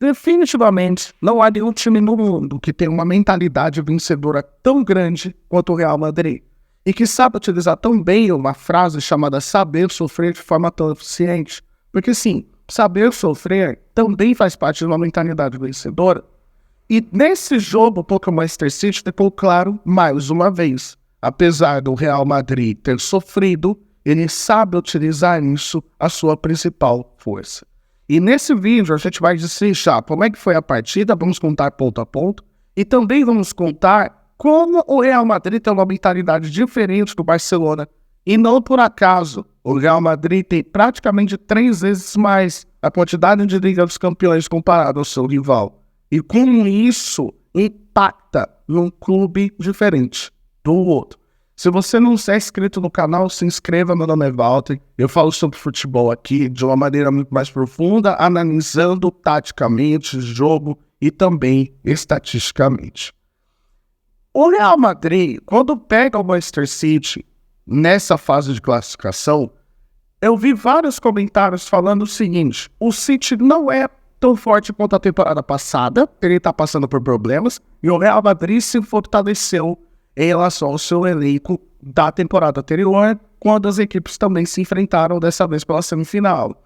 definitivamente não há nenhum time no mundo que tenha uma mentalidade vencedora tão grande quanto o Real Madrid. E que sabe utilizar tão bem uma frase chamada saber sofrer de forma tão eficiente. Porque sim, saber sofrer também faz parte de uma mentalidade vencedora. E nesse jogo contra o Manchester City ficou claro mais uma vez. Apesar do Real Madrid ter sofrido, ele sabe utilizar isso a sua principal força. E nesse vídeo a gente vai destrinchar como é que foi a partida, vamos contar ponto a ponto, e também vamos contar como o Real Madrid tem uma mentalidade diferente do Barcelona. E não por acaso, o Real Madrid tem praticamente 3 vezes mais a quantidade de Liga dos Campeões comparado ao seu rival. E como isso impacta num clube diferente do outro. Se você não é inscrito no canal, se inscreva, meu nome é Walter. Eu falo sobre futebol aqui de uma maneira muito mais profunda, analisando taticamente o jogo e também estatisticamente. O Real Madrid, quando pega o Manchester City nessa fase de classificação, eu vi vários comentários falando o seguinte: o City não é tão forte quanto a temporada passada, ele está passando por problemas, e o Real Madrid se fortaleceu em relação ao seu elenco da temporada anterior, quando as equipes também se enfrentaram dessa vez pela semifinal.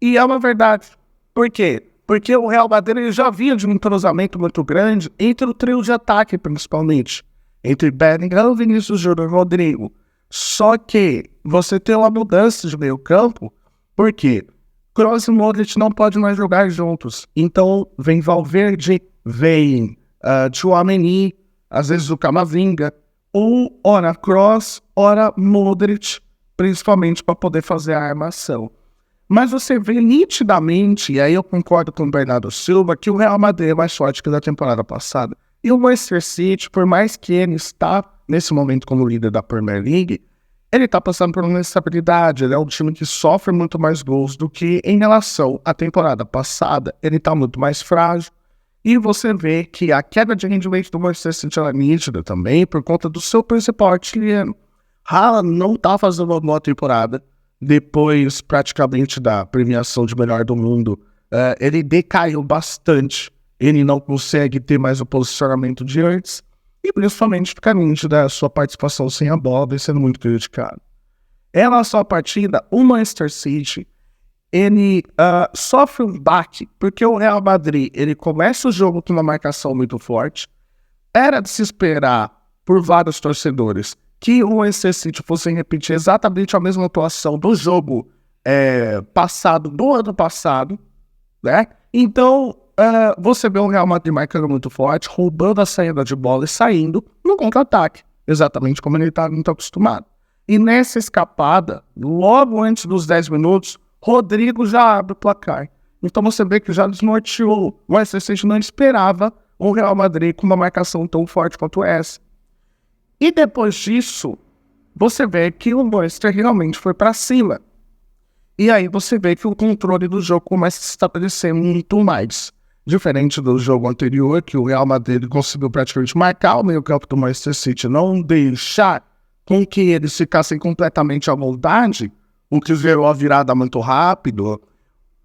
E é uma verdade. Por quê? Porque o Real Madrid já vinha de um entrosamento muito grande entre o trio de ataque, principalmente. Entre Bellingham, Vinícius Júnior e Rodrigo. Só que você tem uma mudança de meio campo, por quê? Kroos e Modric não podem mais jogar juntos. Então vem Valverde, vem Tchouaméni, às vezes o Camavinga, ou ora Kroos, ora Modric, principalmente para poder fazer a armação. Mas você vê nitidamente, e aí eu concordo com o Bernardo Silva, que o Real Madrid é mais forte que da temporada passada. E o Manchester City, por mais que ele está nesse momento como líder da Premier League, ele está passando por uma instabilidade. Ele é um time que sofre muito mais gols do que em relação à temporada passada. Ele está muito mais frágil. E você vê que a queda de rendimento do Manchester City é nítida também por conta do seu principal artilheiro. Haaland não está fazendo uma boa temporada. Depois, praticamente, da premiação de melhor do mundo, ele decaiu bastante. Ele não consegue ter mais o posicionamento de antes. E principalmente fica nítida a sua participação sem a bola, vem sendo muito criticado. Em relação à partida, o Manchester City, ele sofre um baque, porque o Real Madrid, ele começa o jogo com uma marcação muito forte. Era de se esperar, por vários torcedores, que o Manchester City fosse repetir exatamente a mesma atuação do jogo passado, do ano passado, né? Então, você vê o Real Madrid marcando muito forte, roubando a saída de bola e saindo no contra-ataque, exatamente como ele está muito acostumado. E nessa escapada, logo antes dos 10 minutos, Rodrigo já abre o placar. Então você vê que já desnorteou. O Manchester City não esperava o Real Madrid com uma marcação tão forte quanto essa. E depois disso, você vê que o Manchester realmente foi para cima. E aí você vê que o controle do jogo começa a se estabelecer muito mais. Diferente do jogo anterior, que o Real Madrid conseguiu praticamente marcar o meio-campo do Manchester City, não deixar com que eles ficassem completamente à vontade, o que gerou a virada muito rápido.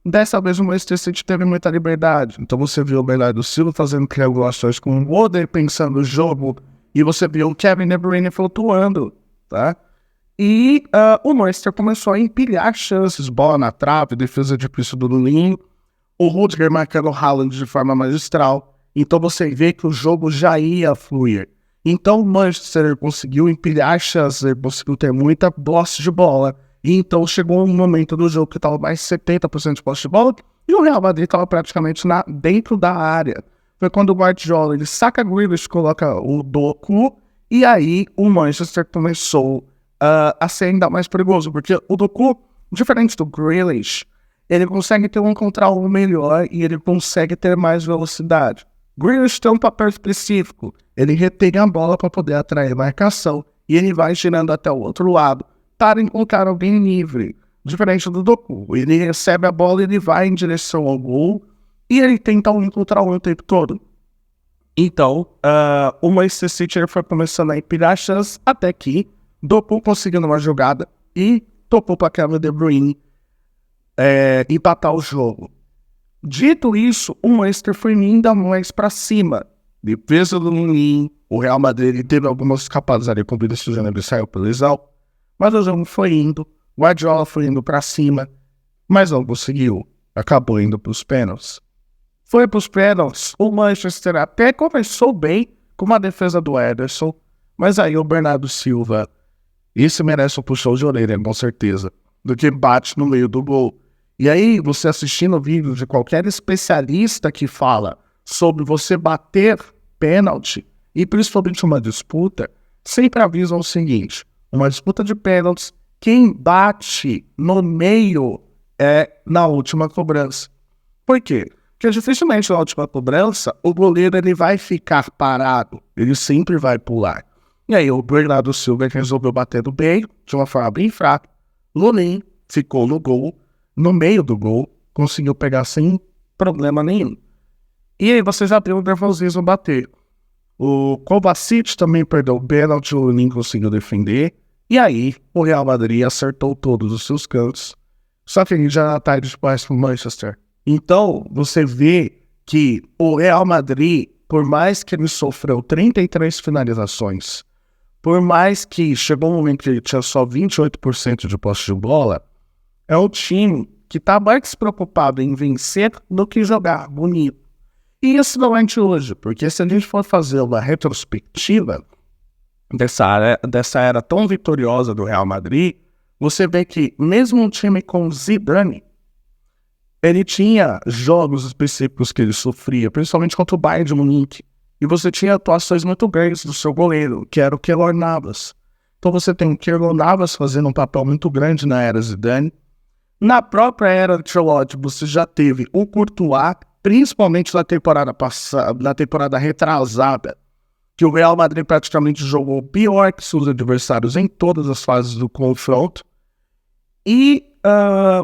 Dessa vez o Manchester City teve muita liberdade. Então você viu o Bernardo Silva fazendo triangulações com o Oder, pensando no jogo, e você viu o Kevin De Bruyne flutuando, tá? E o Manchester começou a empilhar chances, bola na trave, defesa difícil do Lulinho, o Rudiger marcando o Haaland de forma magistral. Então você vê que o jogo já ia fluir. Então o Manchester conseguiu empilhar chances, ele conseguiu ter muita posse de bola. E então chegou um momento do jogo que estava mais 70% de posse de bola e o Real Madrid estava praticamente dentro da área. Foi quando o Guardiola ele saca Grealish, coloca o Doku, e aí o Manchester começou a ser ainda mais perigoso, porque o Doku, diferente do Grealish, ele consegue ter um controle melhor e ele consegue ter mais velocidade. Grealish tem um papel específico, ele retém a bola para poder atrair marcação e ele vai girando até o outro lado para encontrar alguém livre, diferente do Doku. Ele recebe a bola, ele vai em direção ao gol e ele tenta encontrar o tempo todo. Então, o Manchester City foi começando a empilhar chances até que Doku conseguindo uma jogada e topou para a Kevin De Bruyne empatar o jogo. Dito isso, o Manchester foi ainda mais para cima. Defesa do Lunin, o Real Madrid ele teve algumas escapadas ali com o Vinícius Júnior, ele saiu por lesão, mas o jogo foi indo, o Guardiola foi indo para cima, mas não conseguiu, acabou indo para os pênaltis. Foi para os pênaltis, o Manchester até começou bem com uma defesa do Ederson, mas aí o Bernardo Silva, isso merece um puxão de orelha, com certeza, do que bate no meio do gol. E aí, você assistindo vídeos de qualquer especialista que fala sobre você bater pênalti, e principalmente uma disputa, sempre avisam o seguinte: uma disputa de pênaltis, quem bate no meio é na última cobrança. Por quê? Porque dificilmente na última cobrança, o goleiro ele vai ficar parado, ele sempre vai pular. E aí o Bernardo Silva resolveu bater no meio, de uma forma bem fraca. Lunin ficou no gol, no meio do gol, conseguiu pegar sem problema nenhum. E aí você já viu o nervosismo bater. O Kovacic também perdeu o pênalti, o Lunin conseguiu defender. E aí o Real Madrid acertou todos os seus cantos. Só que ele já está indo demais para o Manchester. Então você vê que o Real Madrid, por mais que ele sofreu 33 finalizações, por mais que chegou um momento que ele tinha só 28% de posse de bola, é um time que está mais preocupado em vencer do que jogar bonito. E isso não é de hoje, porque se a gente for fazer uma retrospectiva dessa era tão vitoriosa do Real Madrid, você vê que mesmo um time com Zidane, ele tinha jogos específicos que ele sofria, principalmente contra o Bayern de Munique. E você tinha atuações muito grandes do seu goleiro, que era o Keylor Navas. Então você tem o Keylor Navas fazendo um papel muito grande na era Zidane. Na própria era Ancelotti, você já teve o Courtois, principalmente na temporada passada, na temporada retrasada, que o Real Madrid praticamente jogou pior que seus adversários em todas as fases do confronto. E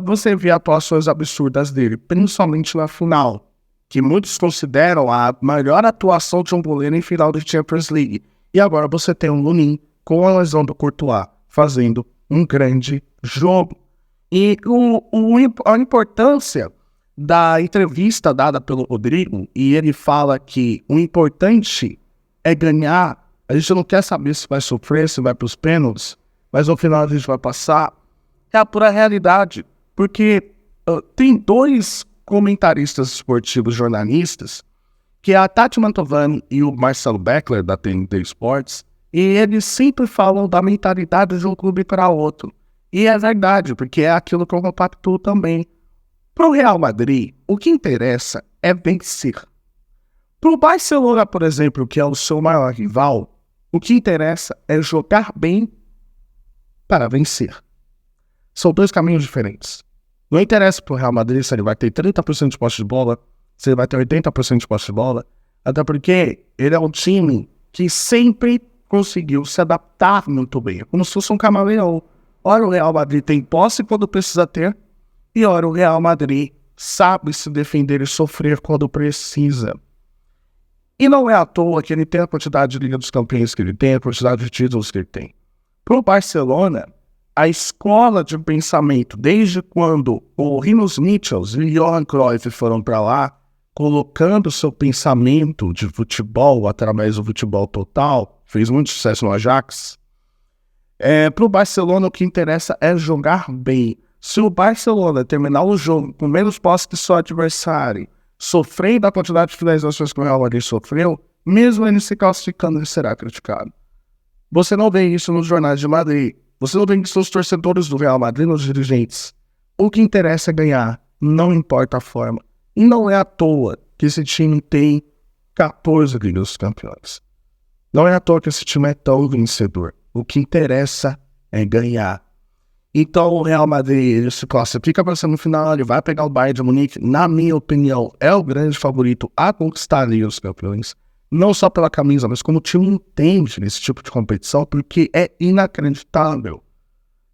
você vê atuações absurdas dele, principalmente na final, que muitos consideram a maior atuação de um goleiro em final de Champions League. E agora você tem o Lunin com a lesão do Courtois fazendo um grande jogo. E a importância da entrevista dada pelo Rodrigo, e ele fala que o importante é ganhar, a gente não quer saber se vai sofrer, se vai para os pênaltis, mas no final a gente vai passar, é a pura realidade, porque tem dois comentaristas esportivos jornalistas, que é a Tati Mantovani e o Marcelo Beckler, da TNT Sports, e eles sempre falam da mentalidade de um clube para outro. E é verdade, porque é aquilo que eu compactuo também. Para o Real Madrid, o que interessa é vencer. Para o Barcelona, por exemplo, que é o seu maior rival, o que interessa é jogar bem para vencer. São dois caminhos diferentes. Não interessa para o Real Madrid se ele vai ter 30% de posse de bola, se ele vai ter 80% de posse de bola, até porque ele é um time que sempre conseguiu se adaptar muito bem, como se fosse um camaleão. Ora o Real Madrid tem posse quando precisa ter, e ora o Real Madrid sabe se defender e sofrer quando precisa. E não é à toa que ele tem a quantidade de Liga dos Campeões que ele tem, a quantidade de títulos que ele tem. Para o Barcelona, a escola de pensamento, desde quando o Rinus Michels e Johan Cruyff foram para lá, colocando seu pensamento de futebol através do futebol total, fez muito sucesso no Ajax. Para o Barcelona, o que interessa é jogar bem. Se o Barcelona terminar o jogo com menos posse que seu adversário, sofrendo a quantidade de finalizações que o Real Madrid sofreu, mesmo ele se classificando, ele será criticado. Você não vê isso nos jornais de Madrid. Você não vê isso nos torcedores do Real Madrid, nos dirigentes. O que interessa é ganhar, não importa a forma. E não é à toa que esse time tem 14 Ligas dos Campeões. Não é à toa que esse time é tão vencedor. O que interessa é ganhar. Então o Real Madrid ele se classifica para a semifinal, ele vai pegar o Bayern de Munique. Na minha opinião, é o grande favorito a conquistar a Liga dos Campeões. Não só pela camisa, mas como o time entende nesse tipo de competição, porque é inacreditável.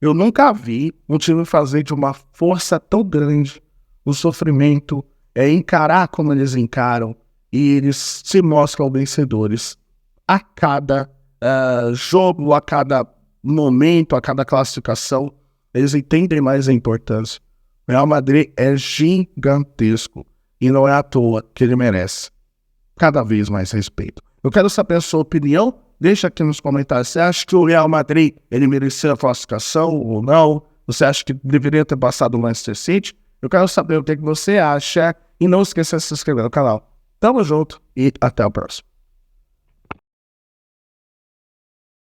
Eu nunca vi um time fazer de uma força tão grande o sofrimento, encarar como eles encaram, e eles se mostram vencedores a cada jogo, a cada momento, a cada classificação. Eles entendem mais a importância. O Real Madrid é gigantesco. E não é à toa que ele merece cada vez mais respeito. Eu quero saber a sua opinião. Deixa aqui nos comentários. Você acha que o Real Madrid ele merecia a classificação ou não? Você acha que deveria ter passado o Manchester City? Eu quero saber o que você acha. E não esqueça de se inscrever no canal. Tamo junto e até o próximo.